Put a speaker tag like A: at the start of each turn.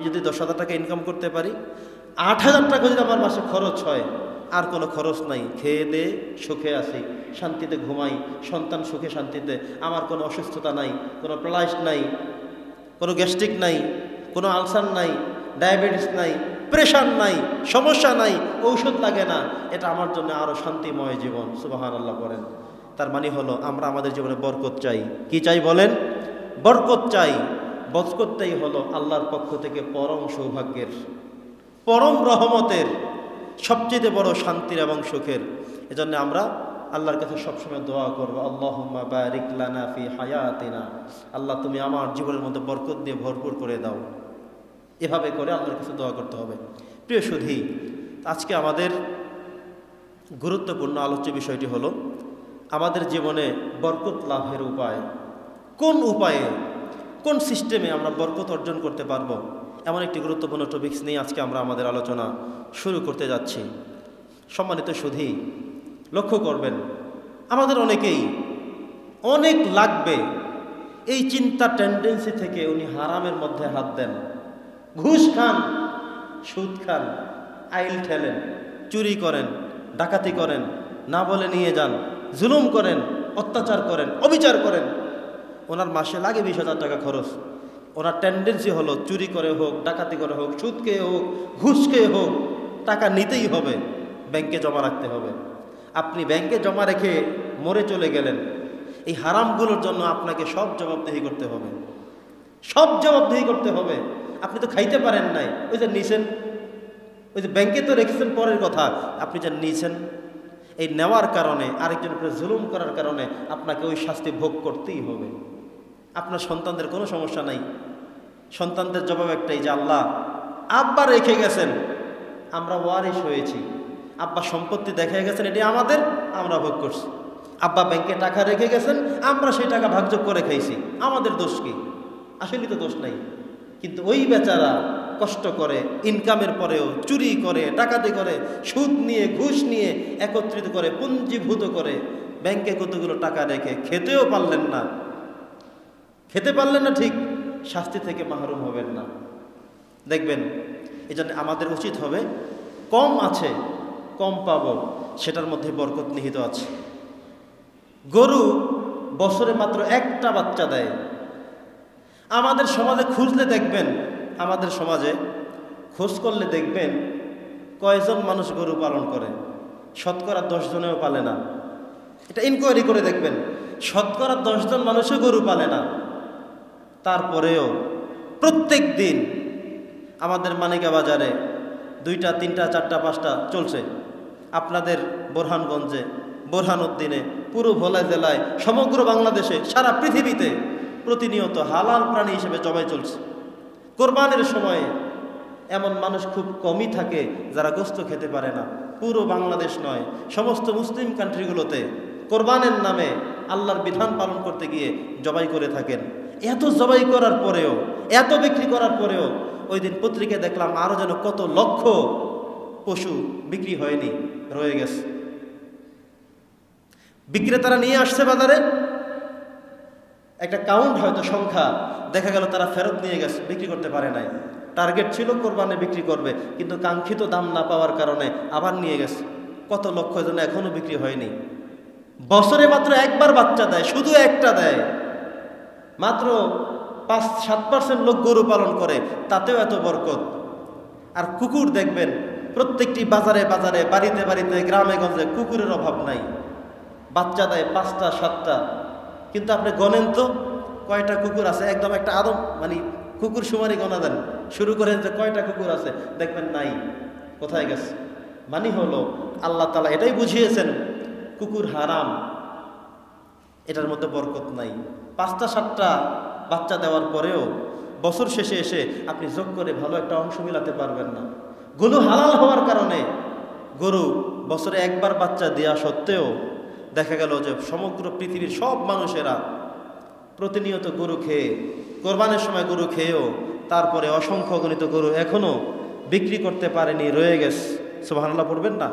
A: যদি 10,000 টাকা ইনকাম করতে পারি, 8,000 টাকা যদি আমার মাসে খরচ হয়, আর কোনো খরচ নাই, খেয়ে দে সুখে আসি, শান্তিতে ঘুমাই, সন্তান সুখে শান্তিতে, আমার কোনো অসুস্থতা নাই, কোনো প্লাস নাই, কোনো গ্যাস্ট্রিক নাই, কোনো আলসার নাই, ডায়াবেটিস নাই, প্রেশার নাই, সমস্যা নাই, ঔষধ লাগে না, এটা আমার জন্য আরও শান্তিময় জীবন। সুবহানাল্লাহ বলেন। তার মানে হলো আমরা আমাদের জীবনে বরকত চাই। কি চাই বলেন? বরকত চাই। বরকতটাই হলো আল্লাহর পক্ষ থেকে পরম সৌভাগ্যের, পরম রহমতের, সবচেয়ে বড় শান্তির এবং সুখের। এজন্য আমরা আল্লাহর কাছে সবসময় দোয়া করবো, আল্লাহুম্মা বারিক লানা ফি হায়াতিনা, আল্লাহ তুমি আমার জীবনের মধ্যে বরকত দিয়ে ভরপুর করে দাও। এভাবে করে আল্লাহর কাছে দোয়া করতে হবে। প্রিয় সুধী, আজকে আমাদের গুরুত্বপূর্ণ আলোচ্য বিষয়টি হলো আমাদের জীবনে বরকত লাভের উপায়। কোন উপায়ে, কোন সিস্টেমে আমরা বরকত অর্জন করতে পারবো, এমন একটি গুরুত্বপূর্ণ টপিকস নিয়ে আজকে আমরা আমাদের আলোচনা শুরু করতে যাচ্ছি। সম্মানিত সুধী, লক্ষ্য করবেন আমাদের অনেকেই অনেক লাগবে এই চিন্তা টেন্ডেন্সি থেকে উনি হারামের মধ্যে হাত দেন, ঘুষ খান, সুদ খান, আইল ঠেলেন, চুরি করেন, ডাকাতি করেন, না বলে নিয়ে যান, জুলুম করেন, অত্যাচার করেন, অবিচার করেন। ওনার মাসে লাগে 20,000 টাকা খরচ। ওনার টেন্ডেন্সি হলো চুরি করে হোক, ডাকাতি করে হোক, সুদ খেয়ে হোক, ঘুষ খেয়ে হোক, টাকা নিতেই হবে, ব্যাংকে জমা রাখতে হবে। আপনি ব্যাংকে জমা রেখে মরে চলে গেলেন, এই হারামগুলোর জন্য আপনাকে সব জবাবদিহি করতে হবে, সব জবাবদিহি করতে হবে। আপনি তো খাইতে পারেন নাই, ওই যে নিছেন, ওই যে ব্যাংকে তো রেখেছেন পরের কথা, আপনি যে নিছেন, এই নেওয়ার কারণে, আরেকজনের উপরে জুলুম করার কারণে আপনাকে ওই শাস্তি ভোগ করতেই হবে। আপনার সন্তানদের কোনো সমস্যা নাই, সন্তানদের জবাব একটাই যে আল্লাহ আব্বা রেখে গেছেন, আমরা ওয়ারিশ হয়েছি, আব্বা সম্পত্তি দেখে গেছেন, এটি আমাদের, আমরা ভোগ করছি। আব্বা ব্যাংকে টাকা রেখে গেছেন, আমরা সেই টাকা ভাগযোগ করে খাইছি, আমাদের দোষ কি? আসলেই তো দোষ নাই। কিন্তু ওই বেচারা কষ্ট করে, ইনকামের পরেও চুরি করে, ডাকাতি করে, সুদ নিয়ে, ঘুষ নিয়ে একত্রিত করে, পুঞ্জীভূত করে ব্যাংকে কতগুলো টাকা রেখে খেতেও পারলেন না, খেতে পারলেন না, ঠিক শাস্তি থেকে মাহরুম হবেন না। দেখবেন, এই জন্য আমাদের উচিত হবে কম আছে, কম পাবো, সেটার মধ্যে বরকত নিহিত আছে। গরু বছরে মাত্র একটা বাচ্চা দেয়। আমাদের সমাজে খুঁজলে দেখবেন, আমাদের সমাজে খোঁজ করলে দেখবেন কয়জন মানুষ গরু পালন করে? শতকরা 10 জনেও পালে না। এটা ইনকোয়ারি করে দেখবেন, শতকরা 10 জন মানুষও গরু পালে না। তারপরেও প্রত্যেক দিন আমাদের মানিকা বাজারে 2টা, 3টা, 4টা, 5টা চলছে। আপনাদের বোরহানগঞ্জে, বোরহানউদ্দিনে, পুরো ভোলা জেলায়, সমগ্র বাংলাদেশে, সারা পৃথিবীতে প্রতিনিয়ত হালাল প্রাণী হিসেবে জবাই চলছে। কোরবানির সময়ে এমন মানুষ খুব কমই থাকে যারা গোশত খেতে পারে না। পুরো বাংলাদেশ নয়, সমস্ত মুসলিম কান্ট্রিগুলোতে কোরবানের নামে আল্লাহর বিধান পালন করতে গিয়ে জবাই করে থাকেন। এত জবাই করার পরেও, এত বিক্রি করার পরেও ওই দিন পত্রিকায় দেখলাম আরও যেন কত লক্ষ পশু বিক্রি হয়নি, রয়ে গেছে। বিক্রেতারা নিয়ে আসছে বাজারে, একটা কাউন্ট হয়তো সংখ্যা, দেখা গেল তারা ফেরত নিয়ে গেছে, বিক্রি করতে পারে নাই। টার্গেট ছিল কোরবানে বিক্রি করবে, কিন্তু কাঙ্ক্ষিত দাম না পাওয়ার কারণে আবার নিয়ে গেছে। কত লক্ষ যেন এখনো বিক্রি হয়নি। বছরে মাত্র একবার বাচ্চা দেয়, শুধু একটা দেয়। মাত্র 5-7% লোক গরু পালন করে, তাতেও এত বরকত। আর কুকুর দেখবেন প্রত্যেকটি বাজারে বাজারে, বাড়িতে বাড়িতে, গ্রামে গঞ্জে কুকুরের অভাব নাই। বাচ্চা দেয় 5টা, 7টা, কিন্তু আপনি গণেন তো কয়টা কুকুর আছে? একদম একটা আদম, মানে কুকুর সুমারি গণা দেন, শুরু করেন যে কয়টা কুকুর আছে, দেখবেন নাই। কোথায় গেছে? মানে হলো আল্লাহ তাআলা এটাই বুঝিয়েছেন কুকুর হারাম, এটার মধ্যে বরকত নাই। 5টা, 7টা বাচ্চা দেওয়ার পরেও বছর শেষে এসে আপনি যোগ করে ভালো একটা অংশ মিলাতে পারবেন না। গরু হালাল হওয়ার কারণে, গরু বছরে একবার বাচ্চা দেওয়া সত্ত্বেও দেখা গেল যে সমগ্র পৃথিবীর সব মানুষেরা প্রতিনিয়ত গরু খেয়ে, কোরবানের সময় গরু খেয়েও তারপরে অসংখ্য গণিত গরু এখনো বিক্রি করতে পারেনি, রয়ে গেছে। সুবহানাল্লাহ পড়বেন না?